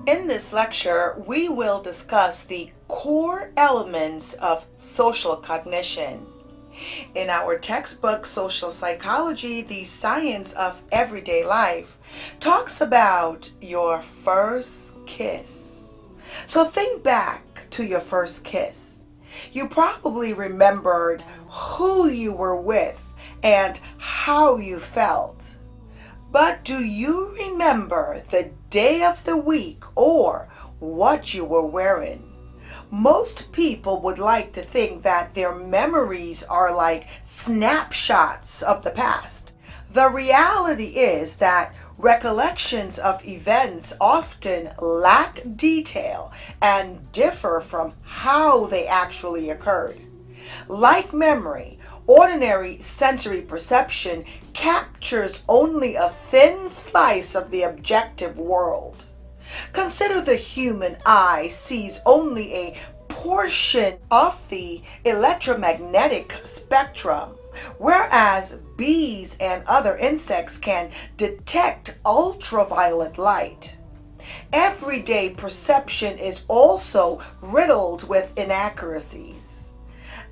In this lecture, we will discuss the core elements of social cognition. In our textbook, Social Psychology, the Science of Everyday Life, talks about your first kiss. So think back to your first kiss. You probably remembered who you were with and how you felt. But do you remember the day of the week or what you were wearing? Most people would like to think that their memories are like snapshots of the past. The reality is that recollections of events often lack detail and differ from how they actually occurred. Like memory, ordinary sensory perception captures only a thin slice of the objective world. Consider the human eye sees only a portion of the electromagnetic spectrum, whereas bees and other insects can detect ultraviolet light. Everyday perception is also riddled with inaccuracies.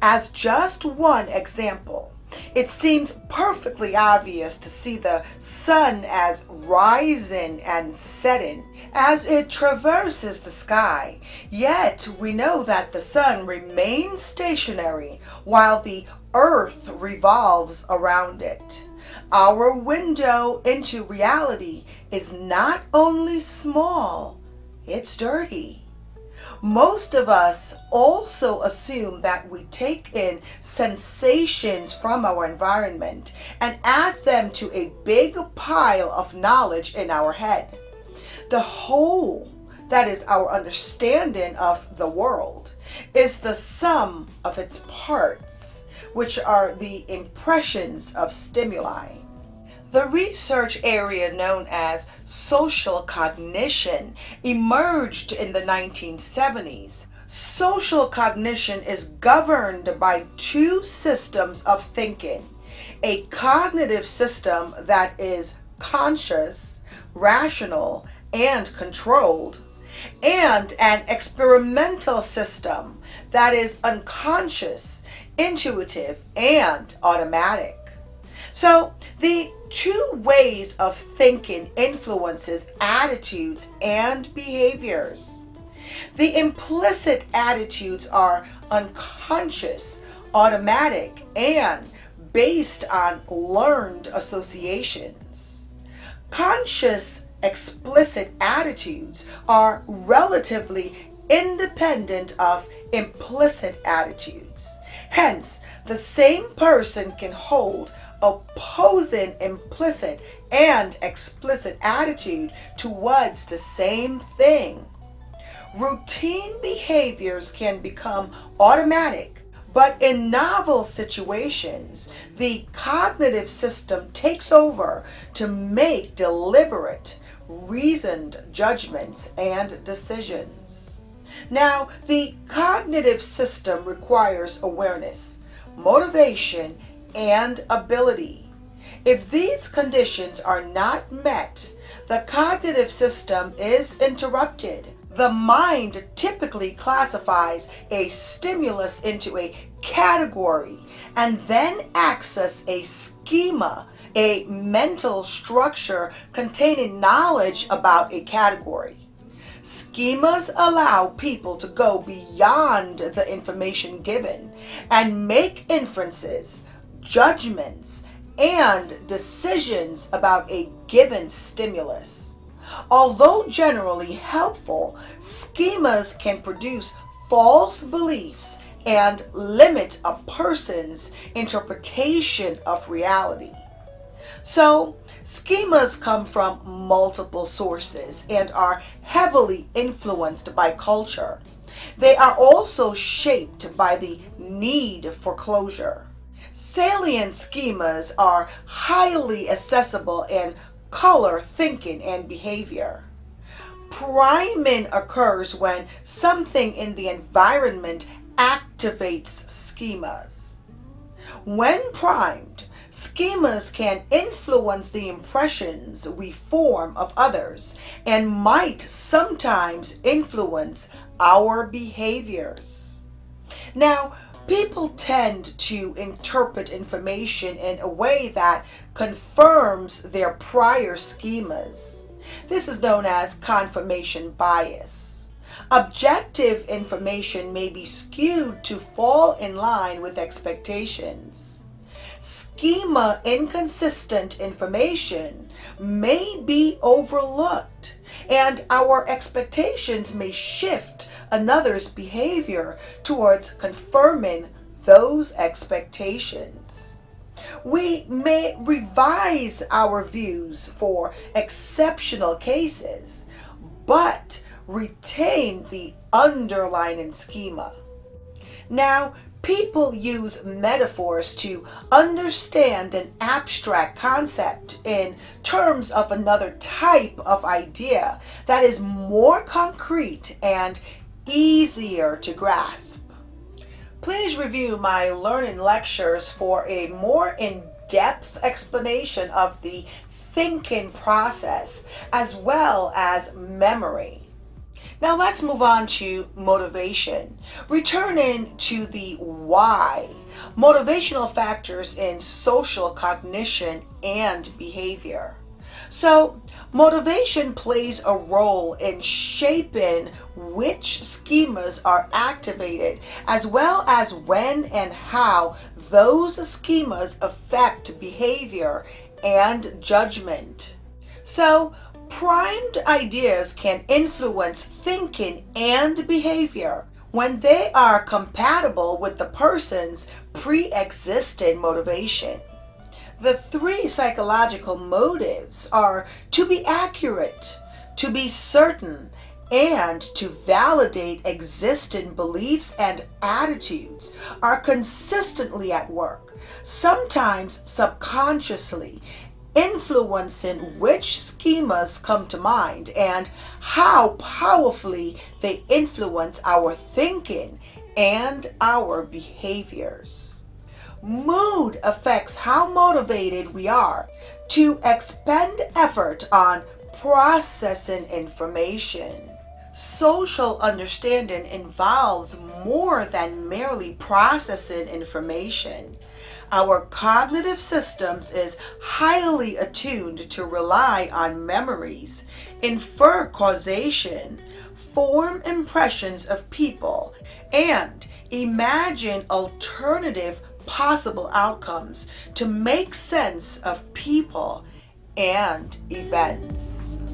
As just one example, it seems perfectly obvious to see the sun as rising and setting as it traverses the sky. Yet we know that the sun remains stationary while the earth revolves around it. Our window into reality is not only small, it's dirty. Most of us also assume that we take in sensations from our environment and add them to a big pile of knowledge in our head. The whole, that is our understanding of the world, is the sum of its parts, which are the impressions of stimuli. The research area known as social cognition emerged in the 1970s. Social cognition is governed by two systems of thinking: a cognitive system that is conscious, rational, and controlled, and an experimental system that is unconscious, intuitive, and automatic. So the two ways of thinking influences attitudes and behaviors. The implicit attitudes are unconscious, automatic, and based on learned associations. Conscious, explicit attitudes are relatively independent of implicit attitudes. Hence, the same person can hold opposing implicit and explicit attitude towards the same thing. Routine behaviors can become automatic, but in novel situations, the cognitive system takes over to make deliberate, reasoned judgments and decisions. Now, the cognitive system requires awareness, motivation, and ability. If these conditions are not met, the cognitive system is interrupted. The mind typically classifies a stimulus into a category and then access a schema, a mental structure containing knowledge about a category. Schemas allow people to go beyond the information given and make inferences, judgments, and decisions about a given stimulus. Although generally helpful, schemas can produce false beliefs and limit a person's interpretation of reality. So, schemas come from multiple sources and are heavily influenced by culture. They are also shaped by the need for closure. Salient schemas are highly accessible in color, thinking, and behavior. Priming occurs when something in the environment activates schemas. When primed, Schemas can influence the impressions we form of others and might sometimes influence our behaviors. Now, people tend to interpret information in a way that confirms their prior schemas. This is known as confirmation bias. Objective information may be skewed to fall in line with expectations. Schema inconsistent information may be overlooked, and our expectations may shift another's behavior towards confirming those expectations. We may revise our views for exceptional cases, but retain the underlying schema. Now, people use metaphors to understand an abstract concept in terms of another type of idea that is more concrete and easier to grasp. Please review my learning lectures for a more in-depth explanation of the thinking process as well as memory. Now let's move on to motivation. Returning to the why, motivational factors in social cognition and behavior. So, motivation plays a role in shaping which schemas are activated, as well as when and how those schemas affect behavior and judgment. So, primed ideas can influence thinking and behavior when they are compatible with the person's pre-existing motivation. The three psychological motives are to be accurate, to be certain, and to validate existing beliefs and attitudes are consistently at work, sometimes subconsciously, influencing which schemas come to mind and how powerfully they influence our thinking and our behaviors. Mood affects how motivated we are to expend effort on processing information. Social understanding involves more than merely processing information. Our cognitive systems is highly attuned to rely on memories, infer causation, form impressions of people, and imagine alternative possible outcomes to make sense of people and events.